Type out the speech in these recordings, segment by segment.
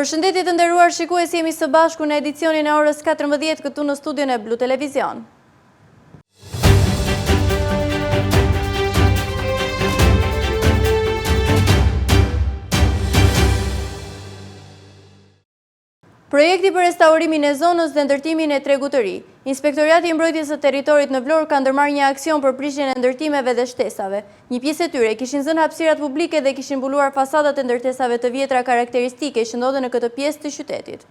Përshëndetje të nderuar shikues, jemi së bashku në edicionin e orës 14 këtu në studion e Blu Televizion. Projekti për restaurimin e zonës dhe ndërtimin e tregut të ri. Inspektorati i Mbrojtjes së Territorit në Vlorë ka ndërmarrë një aksion për prishjen e ndërtimeve dhe shtesave. Një pjesë e tyre kishin zënë hapësirat publike dhe kishin mbuluar fasadat e ndërtesave të vjetra karakteristike që ndodhen në këtë pjesë të qytetit.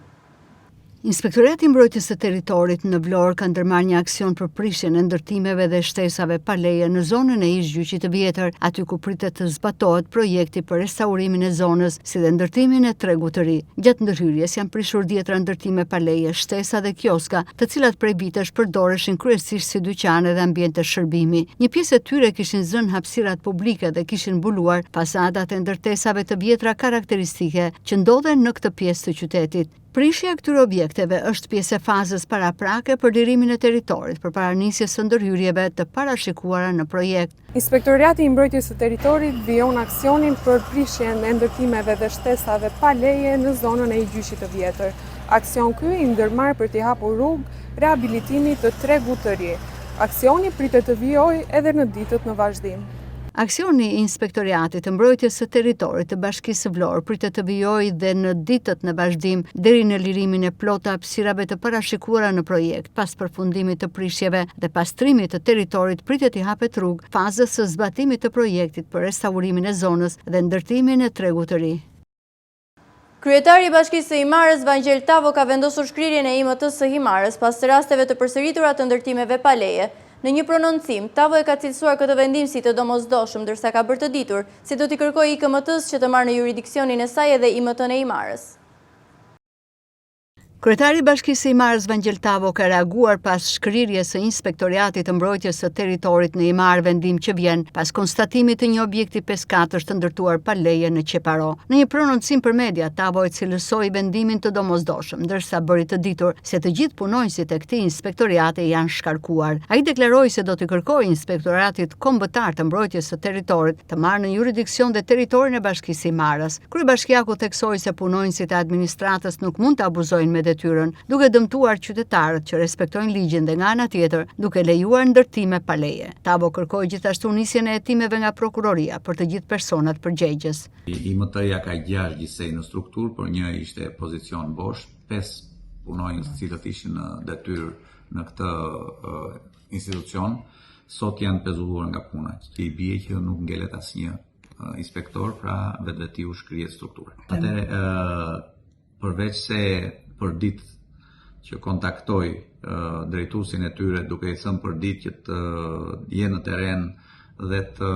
Inspektorati i Mbrojtjes së Territorit në Vlorë ka ndërmarrë një aksion për prishjen e ndërtimeve dhe shtesave pa leje në zonën e ish-gjyqit të vjetër, aty ku pritet të zbatohet projekti për restaurimin e zonës, si dhe ndërtimin e tregut të ri. Gjatë ndërhyrjes janë prishur dhjetra ndërtime pa leje, shtesa dhe kioska, të cilat prej vitesh përdoreshin kryesisht si dyqane dhe ambiente shërbimi. Një pjesë e tyre kishin zënë hapësirat publike dhe kishin mbuluar fasadat e ndërtesave të vjetra karakteristike që ndodhen në këtë pjesë të qytetit. Prishja e këtyre objekteve është pjesë e fazës paraprake për lirimin e territorit përpara nisjes së ndërhyrjeve të parashikuara në projekt. Inspektorati i Mbrojtjes së Territorit vijon aksionin për prishjen e ndërtimeve dhe shtesave pa leje në zonën e ish-gjyqit të vjetër. Aksion ky i ndërmarr për t'i hapur rrugë rehabilitimit të tregut të ri. Aksioni pritet të vijojë edhe në ditët në vazhdim. Aksioni i Inspektoriatit të Mbrojtjes së Territorit të Bashkisë së Vlorë pritet të vijojë dhe në ditët në vazhdim deri në lirimin e plotë të hapësirave të parashikuara në projekt. Pas përfundimit të prishjeve dhe pastrimit të territorit pritet i hapet rrugë fazës së zbatimit të projektit për restaurimin e zonës dhe ndërtimin e tregut të ri. Kryetari i Bashkisë së Himarës, Vangjel Tavo, ka vendosur shkrirjen e IMT-s së Himarës pas rasteve të përsëritura të ndërtimeve pa leje. Në një prononcim, Tavo e ka cilësuar këtë vendim si të domosdoshëm, ndërsa ka bërë të ditur se do t'i kërkojë IKMT-s që të marrë në jurisdiksionin e saj edhe IMT-n e Himarës. Kryetari i Bashkisë së Himarës, Vangjel Tavo, ka reaguar pas shkrirjes së Inspektoratit të Mbrojtjes së Territorit në Himar, vendim që vjen pas konstatimit të një objekti peskatësh të ndërtuar pa leje në Qeparo. Në një prononcim për media, Tavo e cilësoi vendimin të domosdoshëm, ndërsa bëri të ditur se të gjithë punonjësit e këtij inspektorati janë shkarkuar. Ai deklaroi se do t'i kërkojë Inspektoratit Kombëtar të Mbrojtjes së Territorit të marrë në jurisdiksion dhe territorin e Bashkisë së Himarës. Kryebashkiaku theksoi se punonjësit e administratës nuk mund të abuzojnë me detyrën, duke dëmtuar qytetarët që respektojnë ligjin dhe nga ana tjetër, duke lejuar ndërtime pa leje. Tavo kërkoi gjithashtu nisjen e hetimeve nga prokuroria për të gjithë personat përgjegjës. IMT-ja ka 6 gjysej në strukturë, por një ishte pozicion bosh, 5 punonjës të cilët ishin në detyrë në këtë institucion, sot janë pezulluar nga puna. Që i bie që nuk ngelet asnjë inspektor, pra vetvetiu shkrihet strukturë. Atëherë, përveç se për ditë që kontaktoj drejtuesin e tyre duke i thënë për ditë që të jenë në teren dhe të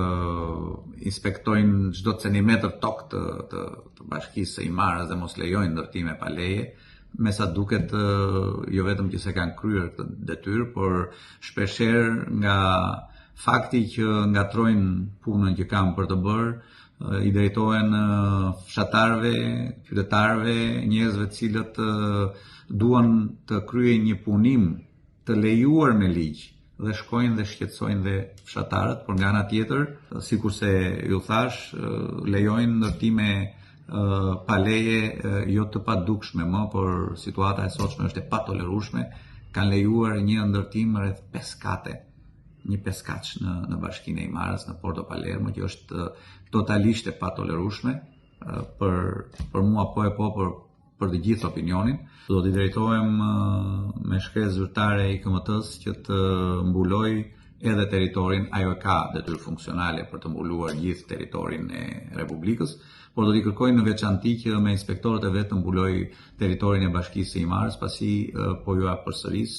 inspektojnë çdo centimetër tokë të Bashkisë së Himarës dhe mos lejojnë ndërtime pa leje, me sa duket jo vetëm që se kanë kryer këtë detyrë, por shpeshherë nga fakti që ngatrojnë punën që kanë për të bërë, i drejtohen fshatarëve, qytetarëve, njerëzve të cilët duan të kryejnë një punim të lejuar me ligj dhe shkojnë dhe shqetësojnë dhe fshatarët, por nga ana tjetër, sikurse ju thash, lejojnë ndërtime pa leje jo të padukshme më, por situata e sotshme është e patolerueshme. Kanë lejuar një ndërtim rreth 5 kate, një peskaç në Bashkinë e Himarës, në Porto Palermo, që është totalisht e patolerueshme për mua për të gjithë opinionin. Do t'i drejtohem me shkresë zyrtare IKMT-s që të mbuloj edhe territorin, ajo ka detyrë funksionale për të mbuluar gjithë territorin e Republikës, por do t'i kërkojnë në veçanti që me inspektorët e vet të mbuloj territorin e Bashkisë së Himarës, pasi po ju përsëris.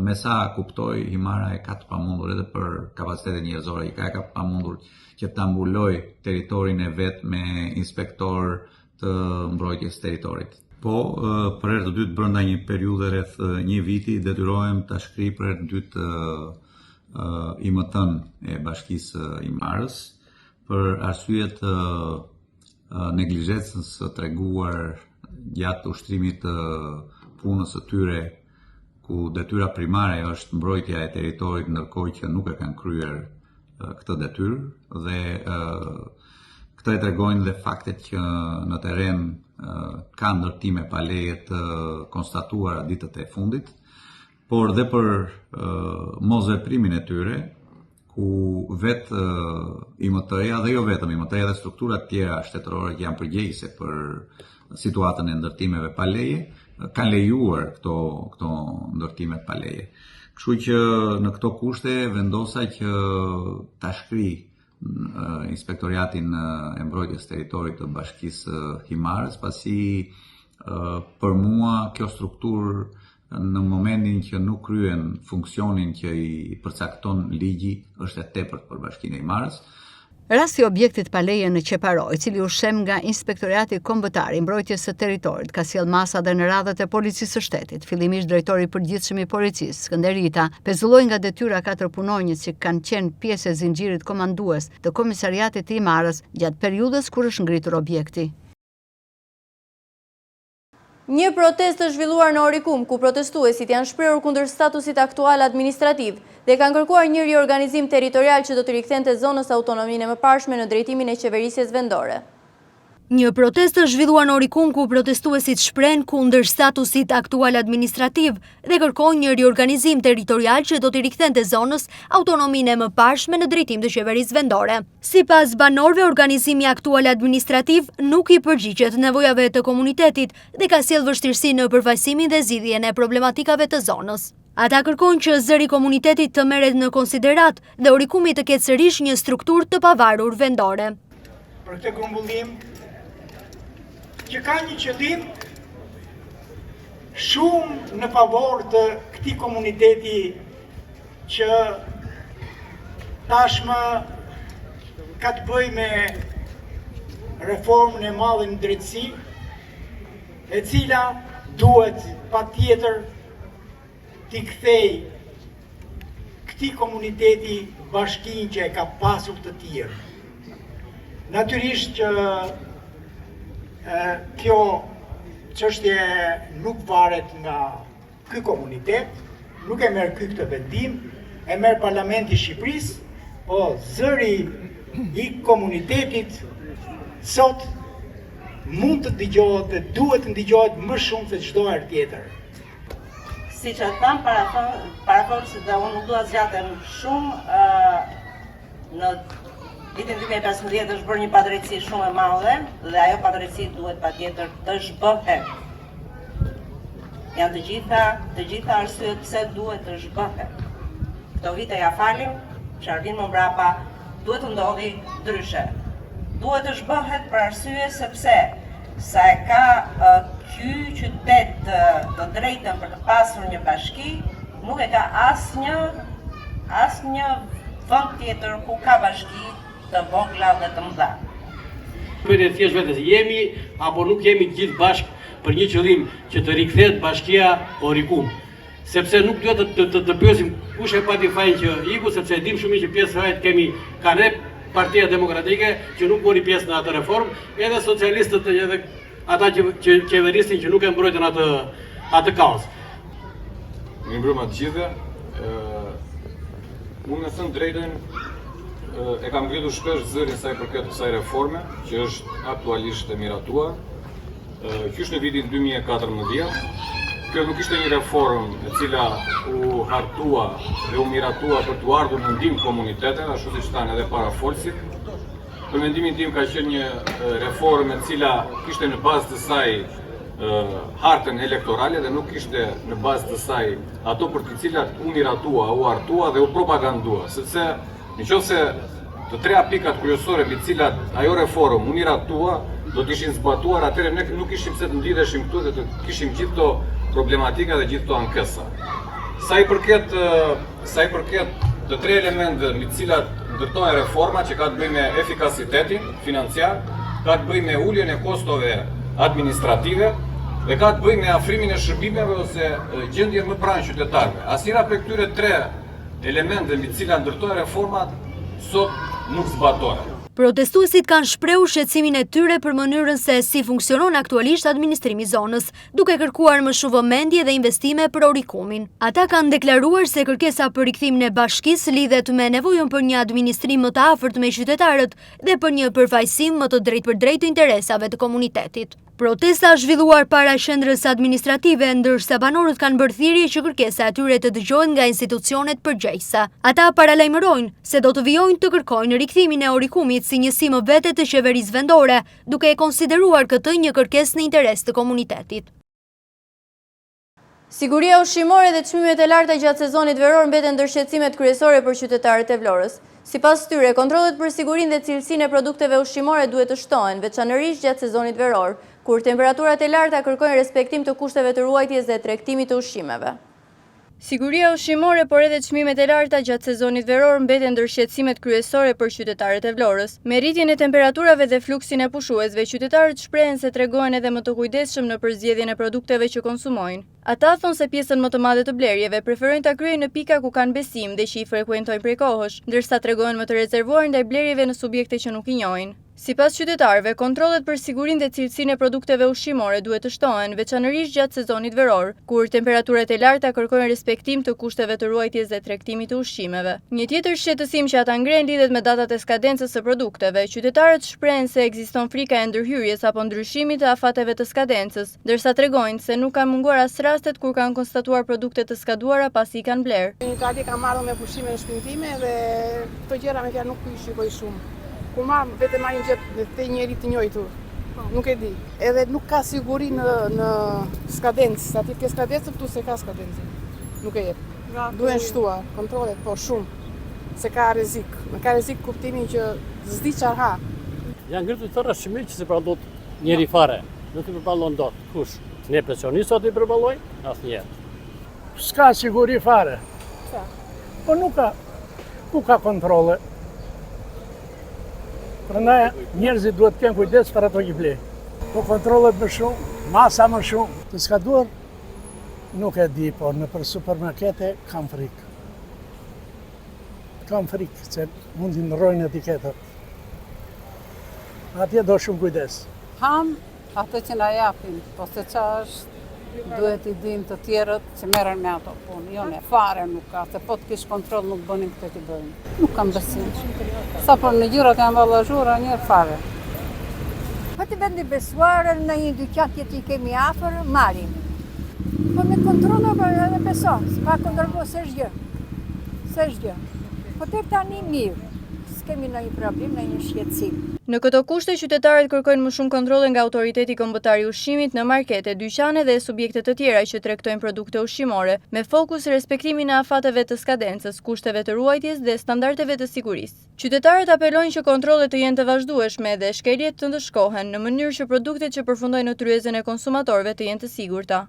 Me sa kuptoj, Himara e ka të pamundur edhe për kapacitetet njerëzore, ka të pamundur që ta mbuloj territorin e vet me inspektor të mbrojtjes territorit. Po, për herë të dytë brenda një periudhe rreth një viti detyrohem ta shkrij për herë të dytë IMT-n e Bashkisë së Himarës për arsye të neglizhencës së treguar gjatë ushtrimit të punës së tyre ku detyra primare është mbrojtja e territorit ndërkohë që nuk e kanë kryer këtë detyrë dhe këtë e tregojnë dhe faktet që në terren ka ndërtime pa leje të konstatuara ditët e fundit, por dhe për mosveprimin e tyre, ku vetë IMT-ja dhe jo vetëm IMT-ja dhe strukturat tjera shtetërore që janë përgjegjëse për situatën e ndërtimeve pa leje, kanë lejuar këto ndërtimet pa leje. Kështu që në këto kushte vendosa që ta shkrij Inspektoriatin e Mbrojtjes Territorit të Bashkisë Himarës, pasi për mua kjo strukturë në momentin që nuk kryen funksionin që i përcakton ligji është e tepërt për Bashkinë e Himarës. Rasti i objektit pa leje në Qeparo, i cili u shem nga Inspektorati Kombëtar i Mbrojtjes së Territorit, ka sjell masa dhe në radhët e Policisë së Shtetit. Fillimisht drejtori i përgjithshëm i Policisë, Skënder Rita, pezulloi nga detyra 4 punonjës që kanë qenë pjesë e zinxhirit komandues të Komisariatit të Himarës gjatë periudhës kur është ngritur objekti. Një protestë është zhvilluar në Orikum, ku protestuesit janë shprehur kundër statusit aktual administrativ dhe kanë kërkuar një riorganizim territorial që do të rikthente zonës autonominë e mëparshme në drejtimin e qeverisjes vendore. Një protestë është zhvilluar në Orikum, ku protestuesit shprehen kundër statusit aktual administrativ dhe kërkojnë një riorganizim territorial që do t'i rikthente zonës autonominë e mëparshme në drejtim të qeverisë vendore. Sipas banorëve, organizimi aktual administrativ nuk i përgjigjet nevojave të komunitetit dhe ka sjellë vështirësi në përfaqësimin dhe zgjidhjen e problematikave të zonës. Ata kërkojnë që zëri i komunitetit të merret në konsiderat dhe Orikumi të ketë sërish një strukturë të pavarur vendore. Për këtë grumbullim që ka një qëllim shumë në favor të këtij komuniteti që tashmë ka të bëjë me reformën e madhe në drejtësi, e cila duhet patjetër t'i kthej këtij komuniteti bashkinë që e ka pasur të tjerë. Natyrisht që kjo çështje nuk varet nga ky komunitet, nuk e merr ky këtë vendim, e merr Parlamenti i Shqipërisë, po zëri i komunitetit sot mund të dëgjohet dhe duhet të dëgjohet më shumë se çdo herë tjetër. Siç e tham parafonësit dhe unë nuk dua zgjatem shumë, në vitin 2015 është bërë një padrejtësi shumë e madhe dhe ajo padrejtësi duhet patjetër të zhbëhet. Janë të gjitha arsyet pse duhet të zhbëhet. Këto vite ja falim, çfarë vjen më mbrapa duhet të ndodhi ndryshe. Duhet të zhbëhet për arsye sepse sa e ka ky qytet të drejtën për të pasur një bashki, nuk e ka asnjë vend tjetër ku ka bashki të vogla dhe të mëdha. Pyetja thjesht vetes, jemi apo nuk jemi gjithë bashkë për një qëllim që të rikthehet bashkia Orikum? Sepse nuk duhet të pyesim kush e pati fajin që iku, sepse dim shumë që pjesë fajt kemi kanë Partia Demokratike që nuk mori pjesë në atë reformë, edhe socialistët edhe ata që qeveristin që nuk e mbrojtën atë kaos. Mirë mbrëma të gjithëve. Unë me thënë drejtën e kam ngritur shpesh zërin sa i përket kësaj reforme, që është aktualisht e miratuar. Qysh në vitin 2014, kjo nuk ishte një reformë e cila u hartua dhe u miratua për t'u ardhur në ndihmë komunitetet, ashtu siç thanë edhe parafolësit. Për mendimin tim ka qenë një reformë e cila kishte në bazë të saj hartën elektorale dhe nuk ishte në bazë të saj ato për të cilat u miratua, u hartua dhe u propagandua, sepse nëse të treja pikat kryesore mbi të cilat ajo reformë u miratua do të ishin zbatuar, atëherë ne nuk ishim se të ndidheshim këtu dhe të kishim gjithë këto problematika dhe gjithë këto ankesa. Sa i përket të tre elementeve mbi të cilat ndërtohen reforma, që ka të bëjë me efikasitetin financiar, ka të bëjë me uljen e kostove administrative dhe ka të bëjë me afrimin e shërbimeve ose gjendjen më pranë qytetarëve. Asnjëra prej këtyre tre elementeve mbi të cilat ndërtohen reformat sot nuk zbatohen. Protestuesit kanë shprehur shqetësimin e tyre për mënyrën se si funksionon aktualisht administrimi i zonës, duke kërkuar më shumë vëmendje dhe investime për Orikumin. Ata kanë deklaruar se kërkesa për rikthimin e bashkisë lidhet me nevojën për një administrim më të afërt me qytetarët dhe për një përfaqësim më të drejtpërdrejtë të interesave të komunitetit. Protesta është zhvilluar para qendrës administrative, ndërsa banorët kanë bërë thirrje që kërkesa e tyre të dëgjohen nga institucionet përgjegjëse. Ata paralajmërojnë se do të vijojnë të kërkojnë rikthimin e Orikumit si njësi më vete të qeverisë vendore, duke e konsideruar këtë një kërkesë në interes të komunitetit. Siguria ushqimore dhe çmimet e larta gjatë sezonit veror mbeten ndër shqetësimet kryesore për qytetarët e Vlorës. Sipas tyre, kontrollet për sigurinë dhe cilësinë e produkteve ushqimore duhet të shtohen, veçanërisht gjatë sezonit veror, kur temperaturat e larta kërkojnë respektim të kushteve të ruajtjes dhe tregtimit të ushqimeve. Siguria ushqimore, por edhe çmimet e larta gjatë sezonit veror mbeten ndër shqetësimet kryesore për qytetarët e Vlorës. Me rritjen e temperaturave dhe fluksin e pushuesve, qytetarët shprehen se tregohen edhe më të kujdesshëm në përzgjedhjen e produkteve që konsumojnë. Ata thonë se pjesën më të madhe të blerjeve preferojnë ta kryejnë në pika ku kanë besim dhe që i frekuentojnë prej kohësh, ndërsa tregohen më të rezervuar ndaj blerjeve në subjekte që nuk i njohin. Sipas qytetarëve, kontrollet për sigurinë dhe cilësinë e produkteve ushqimore duhet të shtohen, veçanërisht gjatë sezonit veror, kur temperaturat e larta kërkojnë respektim të kushteve të ruajtjes dhe tregtimit të ushqimeve. Një tjetër shqetësim që ata ngren lidhet me datat e skadencës së produkteve. Qytetarët shprehen se ekziston frika e ndërhyrjes apo ndryshimit të afateve të skadencës, ndërsa tregojnë se nuk kanë munguar as rastet kur kanë konstatuar produkte të skaduara pasi i kanë bler. Në Itali kam marrë me pushime në shtëpinë time dhe këto gjëra me tja nuk i shikoj shumë. Kur marrë vetëm marrë një gjë të njëri të njëjtur, nuk e di. Edhe nuk ka siguri në skadencë, sa ti ke skadencë, këtu se ka skadencë. Nuk e jep. Duhen shtuar kontrollet, po shumë, se ka rrezik. Në ka rrezik kuptimin që s'di çfarë ha. Janë ngritur të rrashëmit që se përballon njeri fare, nuk i përballon dot. Kush? Ne pensionistat i përballojnë? Asnjëherë. S'ka siguri fare. Po nuk ka. Ku ka kontrole? Prandaj njerëzit duhet të kenë kujdes për ato që blejnë. Po kontrollet më shumë, masa më shumë. Të skaduar nuk e di, po në për supermarkete kam frikë. Kam frikë se mund t'i ndrojnë etiketat. Atje do shumë kujdes. Ham ato që na japin, po se qa është duhet i dim të tjerët që merren me ato punë. Jo ne fare nuk ka, se po të kish kontroll nuk bënin këtë që bëjnë. Nuk kam besim. Sa por në gjyrat janë vallazhura një fare. Po të vendi besuar në një dyqan që i kemi afër, marrim. Po me kontrolla edhe beson, s'pa kontrolluar s'është gjë. Po tek tani mirë. S'kemi ndonjë problem, ndonjë shqetësim. Në këto kushte, qytetarët kërkojnë më shumë kontrolle nga autoriteti kombëtar i ushqimit në markete, dyqane dhe subjekte të tjera që tregtojnë produkte ushqimore, me fokus respektimin e afateve të skadencës, kushteve të ruajtjes dhe standardeve të sigurisë. Qytetarët apelojnë që kontrollet të jenë të vazhdueshme dhe shkeljet të ndëshkohen në mënyrë që produktet që përfundojnë në tryezën e konsumatorëve të jenë të sigurta.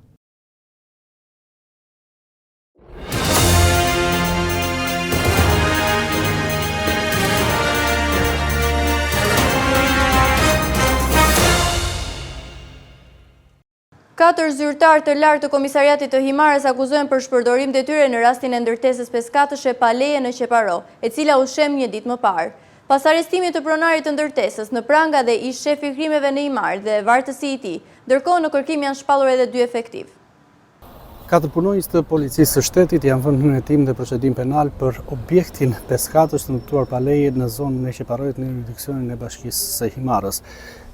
Katër zyrtarë të lartë të Komisariatit të Himarës akuzohen për shpërdorim detyre në rastin e ndërtesës peskatëshe pa leje në Qeparo, e cila u shem një ditë më parë. Pas arrestimit të pronarit të ndërtesës në pranga dhe ish shefi krimeve në Himarë dhe vartësi i tij, ndërkohë në kërkim janë shpallur edhe 2 efektiv. 4 punonjës të policisë së shtetit janë vënë në hetim dhe procedim penal për objektin peskatës të ndërtuar pa leje në zonën e Qeparojit në jurisdiksionin e Bashkisë së Himarës.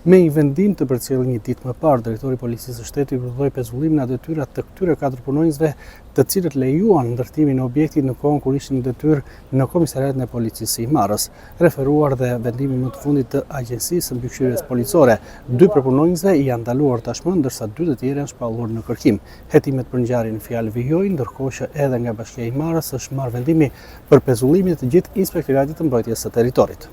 Me një vendim të përcjellë një ditë më parë, drejtori i policisë së shtetit vërtetoi pezullimin e detyrave të këtyre 4 punonjësve, të cilët lejuan ndërtimin e objektit në kohën kur ishin në detyrë në Komisariatin e Policisë së Himarës, referuar dhe vendimi më të fundit të Agjencisë Mbikëqyrjes Policore. 2 prej punonjësve janë ndaluar tashmë, ndërsa 2 të tjerë janë shpallur në kërkim. Hetimet për ngjarjen në fjalë vijojnë, ndërkohë që edhe nga Bashkia e Himarës është marrë vendimi për pezullimin e të gjithë Inspektoratit të Mbrojtjes së Territorit.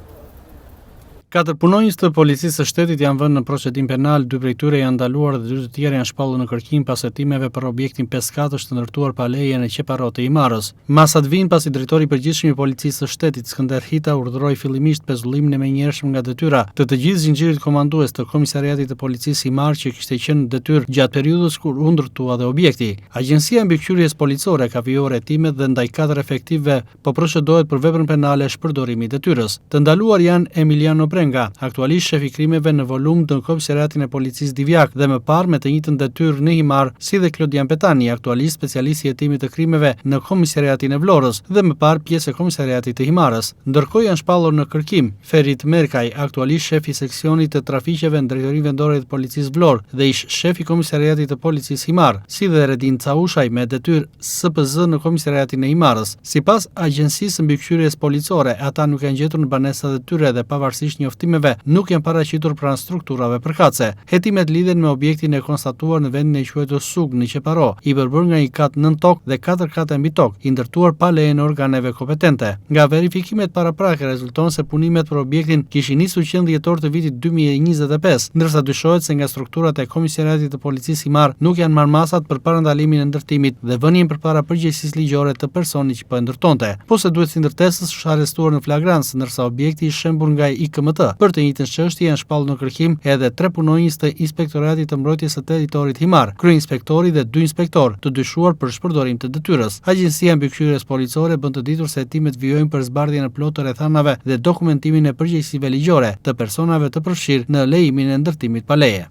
Katër punonjës të policisë së shtetit janë vënë në procedim penal, 2 prej tyre janë ndaluar dhe 2 të tjerë janë shpallur në kërkim pas hetimeve për objektin 5-4 të ndërtuar pa leje në Qeparo të Imarës. Masat vijnë pasi drejtori i përgjithshëm i policisë së shtetit, Skënder Hita, urdhëroi fillimisht pezullimin e menjëhershëm nga detyra të gjithë zinxhirit komandues të Komisariatit të Policisë Imar që kishte qenë detyrë gjatë periudhës kur u ndërtua dhe objekti. Agjencia e mbikëqyrjes policore ka vijuar hetimet dhe ndaj 4 efektivëve po procedohet për veprën penale shpërdorimi i detyrës. Të ndaluar janë Emiliano Brenga, aktualisht shef i krimeve në volum në Komisariatin e Policisë Divjak dhe më parë me të njëjtën detyrë në Imar, si dhe Klodian Petani, aktualisht specialist i hetimit të krimeve në Komisariatin e Vlorës dhe më parë pjesë e Komisariatit të Imarës. Ndërkohë janë shpallur në kërkim Ferit Merkaj, aktualisht shef i seksionit të trafiqeve në Drejtorinë Vendore të Policisë Vlorë dhe ish shef i Komisariatit të Policisë Imar, si dhe Redin Caushaj me detyrë SPZ në Komisariatin e Imarës. Sipas Agjencisë Mbikëqyrjes Policore, ata nuk janë gjetur në banesat e tyre dhe pavarësisht njoftimeve nuk janë paraqitur pranë strukturave përkatëse. Hetimet lidhen me objektin e konstatuar në vendin e quajtur Sug në Qeparo, i përbërë nga një kat nën tokë dhe 4 kate mbi tokë, i ndërtuar pa lejen e organeve kompetente. Nga verifikimet paraprake rezulton se punimet për objektin kishin nisur qen dhjetor të vitit 2025, ndërsa dyshohet se nga strukturat e Komisariatit të Policisë Imar nuk janë marrë masat për parandalimin e ndërtimit dhe vënien përpara përgjegjësisë ligjore të personit që po e ndërtonte. Po se duhet si ndërtesës është arrestuar në flagrancë, ndërsa objekti i shembur nga IKMT. Për të njëjtën çështje janë shpallur në kërkim edhe 3 punonjës të Inspektoratit të Mbrojtjes së Territorit Imar, kryeinspektori dhe 2 inspektor, të dyshuar për shpërdorim të detyrës. Agjencia e Mbikëqyrjes Policore bën të ditur se hetimet vijojnë për zbardhjen e plotë të rrethanave dhe dokumentimin e përgjegjësive ligjore të personave të përfshirë në lejimin e ndërtimit pa leje.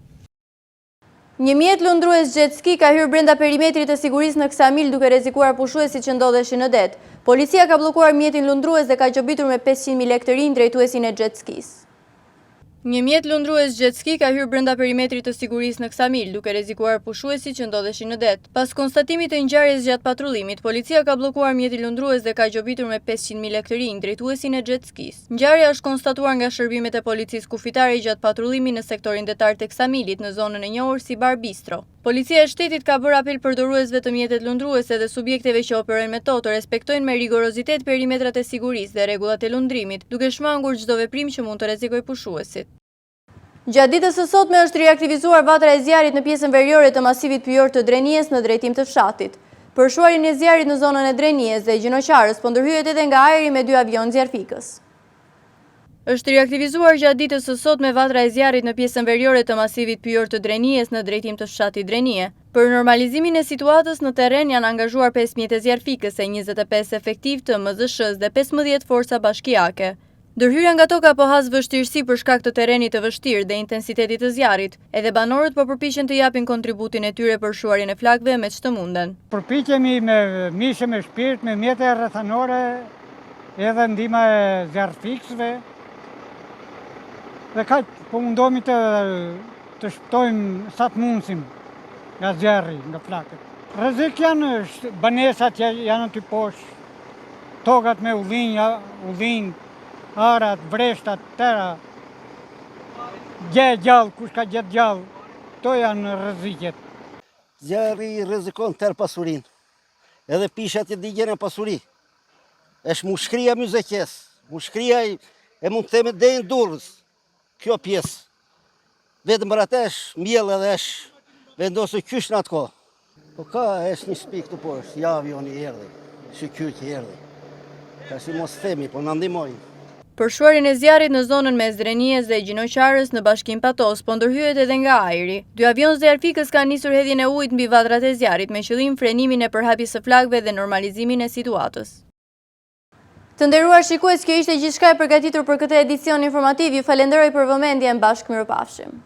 Një mjet lundrues jet ski ka hyrë brenda perimetrit të sigurisë në Ksamil duke rrezikuar pushuesit që ndodheshin në det. Policia ka bllokuar mjetin lundrues dhe ka gjobitur me 500.000 lekë të rinj drejtuesin e jet skis. Një mjet lundrues jet ski ka hyrë brenda perimetrit të sigurisë në Ksamil duke rrezikuar pushuesit që ndodheshin në det. Pas konstatimit të ngjarjes gjatë patrullimit, policia ka bllokuar mjetin lundrues dhe ka gjobitur me 500.000 lekë të rinj drejtuesin e jet skis. Ngjarja është konstatuar nga shërbimet e policisë kufitare gjatë patrullimit në sektorin detar të Ksamilit në zonën e njohur si Bar Bistro. Policia e shtetit ka bërë apel përdoruesve të mjetet lundruese dhe subjekteve që operojnë me to të respektojnë me rigorozitet perimetrat e sigurisë dhe rregullat e lundrimit, duke shmangur çdo veprim që mund të rrezikojë pushuesit. Gjatë ditës së sotme është riaktivizuar vatra e zjarrit në pjesën veriore të masivit pyjor të Drenijes në drejtim të fshatit. Për shuarin e zjarrit në zonën e Drenijes dhe Gjinoqarës po ndërhyet edhe nga ajri me 2 avion zjarfikës. Është riaktivizuar gjatë ditës së sotme vatra e zjarrit në pjesën veriore të masivit pyjor të Drenijes në drejtim të fshatit Drenie. Për normalizimin e situatës në terren janë angazhuar 5 mjete zjarfikëse, 25 efektiv të MZSH-s dhe 15 forca bashkiake. Ndërhyrja nga toka po has vështirësi për shkak të terrenit të vështirë dhe intensitetit të zjarrit, edhe banorët po përpiqen të japin kontributin e tyre për shuarjen e flakëve me ç'të munden. Përpiqemi me mishe me shpirt, me mjete rrethanore, edhe ndihma e zjarfikësve. Dhe kaq po mundohemi të shpëtojmë sa të mundsim nga zjarri, nga flakët. Rrezik janë banesat janë aty poshtë, tokat me ullinj, arat, vreshtat, tëra, gjallë, kush ka gjetë gjallë, to janë rreziqet. Zjarri rrezikon tërë pasurinë, edhe pishat e digjen e pasuri. Është mushkria myzekjes, mushkria e mund të theme deri në Durrës, kjo pjesë. Vetëm për atë është mbjell edhe është vendosur qysh në atë kohë. Po ka është një shpik të poshtë, ja avioni erdhi, shikyti erdhi. Ka si mos themi, po na ndihmojnë. Për shuarin e zjarrit në zonën mes Drenijes dhe Gjinoqarës në bashkim Patos po ndërhyet edhe nga ajri. 2 avion zjarfikës kanë nisur hedhjen e ujit mbi vatrat e zjarrit me qëllim frenimin e përhapjes së flakëve dhe normalizimin e situatës. Të nderuar shikues, kjo ishte gjithçka e përgatitur për këtë edicion informativ. Ju falenderoj për vëmendjen, bashkë mirupafshim.